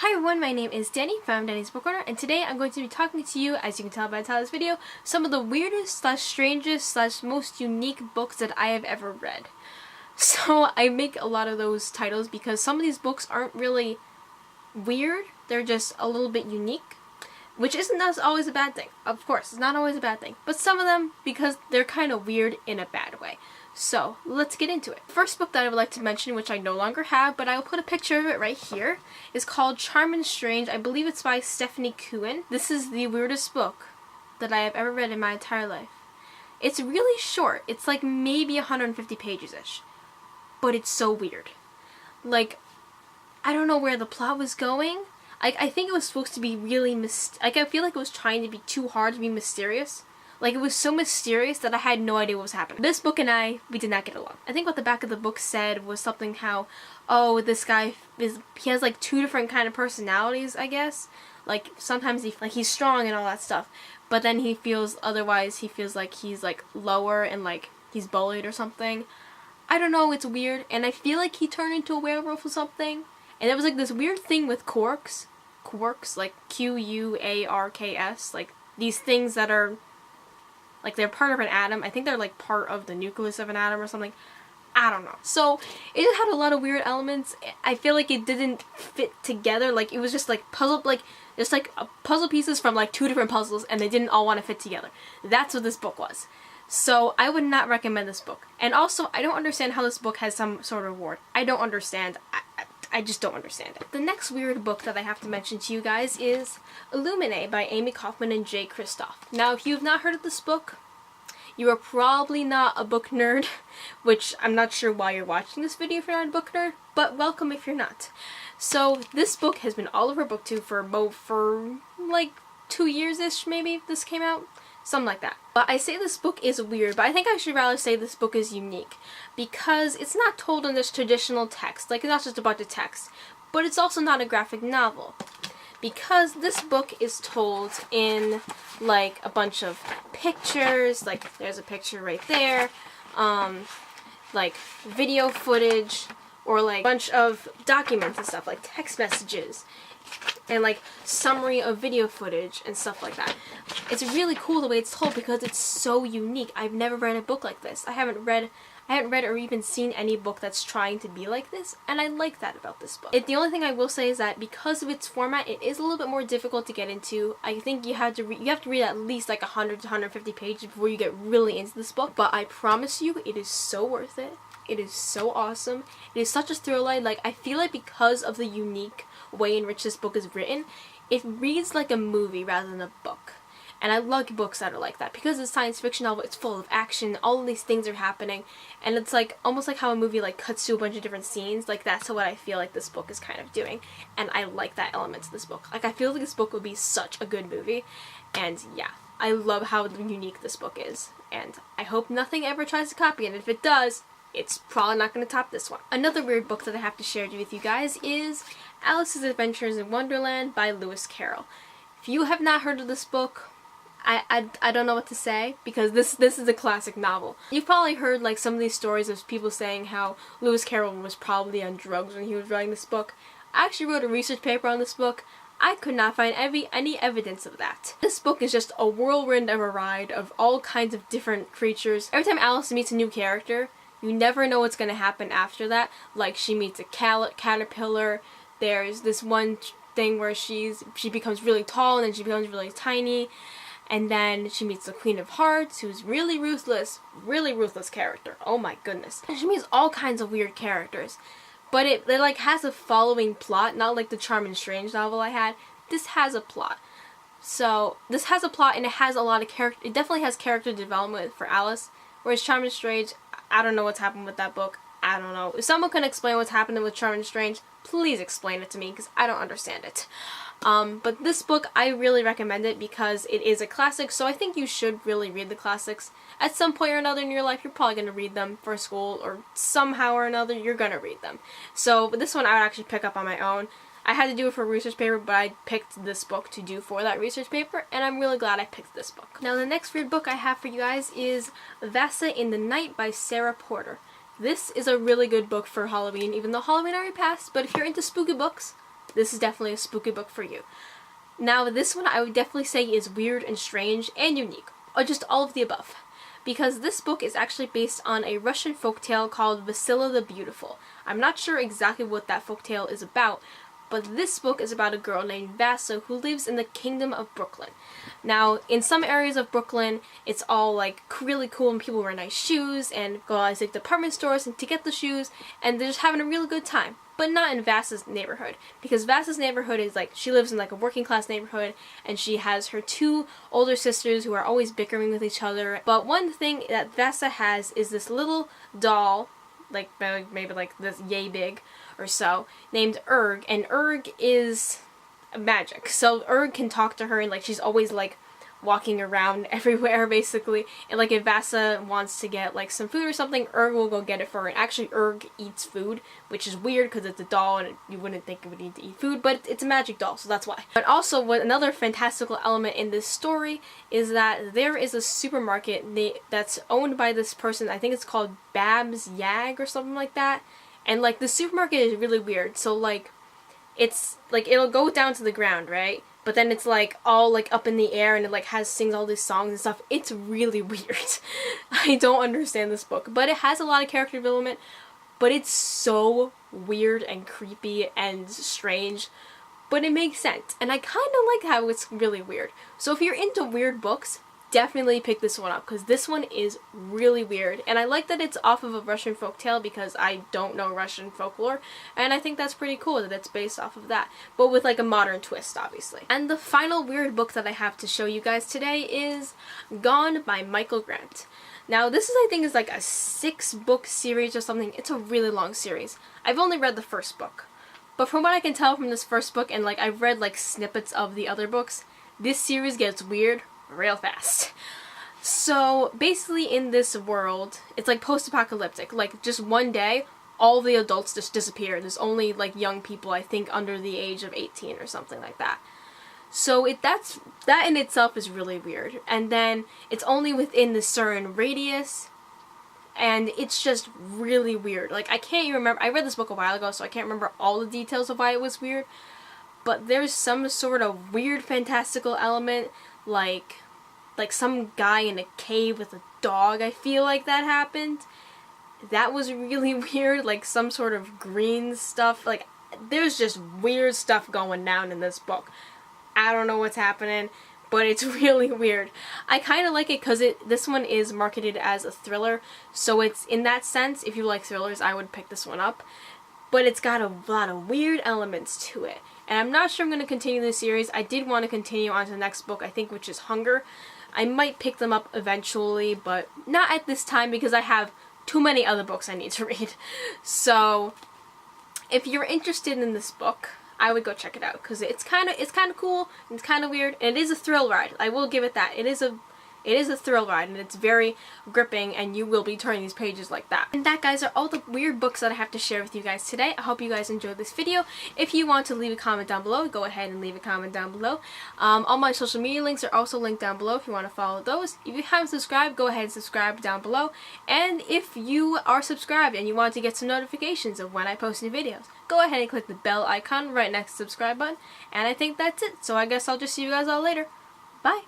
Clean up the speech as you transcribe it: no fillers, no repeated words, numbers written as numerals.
Hi everyone, my name is Dani from Dani's Book Corner, and today I'm going to be talking to you, as you can tell by the title of this video, some of the weirdest / strangest / most unique books that I have ever read. So I make a lot of those titles because some of these books aren't really weird, they're just a little bit unique, which isn't always a bad thing. Of course, it's not always a bad thing, but some of them, because they're kind of weird in a bad way. So, let's get into it. The first book that I would like to mention, which I no longer have, but I will put a picture of it right here, is called Charm and Strange. I believe it's by Stephanie Coogan. This is the weirdest book that I have ever read in my entire life. It's really short. It's like maybe 150 pages-ish. But it's so weird. Like, I don't know where the plot was going. I think it was supposed to be really I feel like it was trying to be too hard to be mysterious. Like, it was so mysterious that I had no idea what was happening. This book and we did not get along. I think what the back of the book said was something how, oh, this guy he has like two different kind of personalities, I guess. Like, sometimes he's strong and all that stuff, but then he feels like he's like lower and like he's bullied or something. I don't know, it's weird, and I feel like he turned into a werewolf or something. And there was like this weird thing with quarks, like Q-U-A-R-K-S, like these things that are like they're part of an atom. I think they're like part of the nucleus of an atom or something. I don't know. So it just had a lot of weird elements. I feel like it didn't fit together. Like it was just like puzzle pieces from like two different puzzles, and they didn't all want to fit together. That's what this book was. So I would not recommend this book. And also, I don't understand how this book has some sort of reward. I don't understand. I just don't understand it. The next weird book that I have to mention to you guys is Illuminae by Amy Kaufman and Jay Kristoff. Now, if you've not heard of this book, you are probably not a book nerd, which I'm not sure why you're watching this video if you're not a book nerd, but welcome if you're not. So, this book has been all over BookTube for like 2 years-ish, maybe, this came out. Something like that. But I say this book is weird, but I think I should rather say this book is unique. Because it's not told in this traditional text. Like, it's not just a bunch of text. But it's also not a graphic novel. Because this book is told in, like, a bunch of pictures. Like, there's a picture right there. Like, video footage. Or, like, a bunch of documents and stuff. Like, text messages. And like summary of video footage and stuff like that. It's really cool the way it's told because it's so unique. I've never read a book like this. I haven't read or even seen any book that's trying to be like this, and I like that about this book. The only thing I will say is that because of its format, it is a little bit more difficult to get into. I think you have to read at least like 100 to 150 pages before you get really into this book, but I promise you it is so worth it. It is so awesome. It is such a thrill ride. Like, I feel like because of the unique way in which this book is written, it reads like a movie rather than a book. And I love books that are like that. Because it's a science fiction novel, it's full of action, all of these things are happening, and it's like almost like how a movie like cuts to a bunch of different scenes. Like, that's what I feel like this book is kind of doing. And I like that element to this book. Like, I feel like this book would be such a good movie. And yeah, I love how unique this book is. And I hope nothing ever tries to copy it. And if it does, it's probably not going to top this one. Another weird book that I have to share with you guys is Alice's Adventures in Wonderland by Lewis Carroll. If you have not heard of this book, I don't know what to say, because this is a classic novel. You've probably heard like some of these stories of people saying how Lewis Carroll was probably on drugs when he was writing this book. I actually wrote a research paper on this book. I could not find any evidence of that. This book is just a whirlwind of a ride of all kinds of different creatures. Every time Alice meets a new character, you never know what's going to happen after that. Like, she meets a caterpillar. There's this one thing where she becomes really tall and then she becomes really tiny. And then she meets the Queen of Hearts, who's really ruthless character. Oh my goodness. And she meets all kinds of weird characters. But it like has a following plot, not like the Charm and Strange novel I had. This has a plot. So, this has a plot, and it has a lot of it definitely has character development for Alice. Whereas Charm and Strange, I don't know what's happened with that book. I don't know. If someone can explain what's happening with Charm and Strange, please explain it to me, because I don't understand it. But this book, I really recommend it because it is a classic, so I think you should really read the classics. At some point or another in your life, you're probably going to read them for school, or somehow or another, you're going to read them. So, this one I would actually pick up on my own. I had to do it for a research paper, but I picked this book to do for that research paper, and I'm really glad I picked this book. Now, the next weird book I have for you guys is Vasa in the Night by Sarah Porter. This is a really good book for Halloween, even though Halloween already passed, but if you're into spooky books, this is definitely a spooky book for you. Now, this one I would definitely say is weird and strange and unique, or just all of the above, because this book is actually based on a Russian folktale called Vasila the Beautiful. I'm not sure exactly what that folktale is about, but this book is about a girl named Vasa who lives in the Kingdom of Brooklyn. Now, in some areas of Brooklyn, it's all like really cool and people wear nice shoes and go out to department stores and to get the shoes, and they're just having a really good time. But not in Vasa's neighborhood, because Vasa's neighborhood is like, she lives in like a working class neighborhood, and she has her 2 older sisters who are always bickering with each other. But one thing that Vasa has is this little doll, like maybe like this yay big or so, named Erg, and Erg is magic. So Erg can talk to her, and like she's always like walking around everywhere basically, and like if Vasa wants to get like some food or something, Erg will go get it for her. And actually Erg eats food, which is weird because it's a doll and you wouldn't think it would need to eat food, but it's a magic doll, so that's why. But also, what another fantastical element in this story is that there is a supermarket that's owned by this person. I think it's called Babs Yag or something like that, and like the supermarket is really weird. So like it's like it'll go down to the ground, right? But then it's like all like up in the air, and it like sings all these songs and stuff. It's really weird. I don't understand this book, but it has a lot of character development, but it's so weird and creepy and strange, but it makes sense. And I kind of like how it's really weird. So if you're into weird books, definitely pick this one up, because this one is really weird. And I like that it's off of a Russian folktale, because I don't know Russian folklore, and I think that's pretty cool that it's based off of that, but with like a modern twist, obviously. And the final weird book that I have to show you guys today is Gone by Michael Grant. Now this is, I think, is like a 6-book series or something. It's a really long series. I've only read the first book, but from what I can tell from this first book, and like I've read like snippets of the other books, this series gets weird real fast. So basically in this world, it's like post-apocalyptic. Like just one day, all the adults just disappear. There's only like young people, I think, under the age of 18 or something like that. So that in itself is really weird. And then it's only within the certain radius, and it's just really weird. Like I can't even remember. I read this book a while ago, so I can't remember all the details of why it was weird. But there's some sort of weird fantastical element, like some guy in a cave with a dog. I feel like that happened. That was really weird, like some sort of green stuff. Like there's just weird stuff going down in this book. I don't know what's happening, but it's really weird. I kind of like it because this one is marketed as a thriller, so it's, in that sense, if you like thrillers, I would pick this one up. But it's got a lot of weird elements to it. And I'm not sure I'm going to continue this series. I did want to continue on to the next book, I think, which is Hunger. I might pick them up eventually, but not at this time because I have too many other books I need to read. So if you're interested in this book, I would go check it out, because it's kind of cool, it's kind of weird, and it is a thrill ride. I will give it that. It is a thrill ride, and it's very gripping, and you will be turning these pages like that. And that, guys, are all the weird books that I have to share with you guys today. I hope you guys enjoyed this video. If you want to leave a comment down below, go ahead and leave a comment down below. All my social media links are also linked down below if you want to follow those. If you haven't subscribed, go ahead and subscribe down below. And if you are subscribed and you want to get some notifications of when I post new videos, go ahead and click the bell icon right next to the subscribe button. And I think that's it. So I guess I'll just see you guys all later. Bye!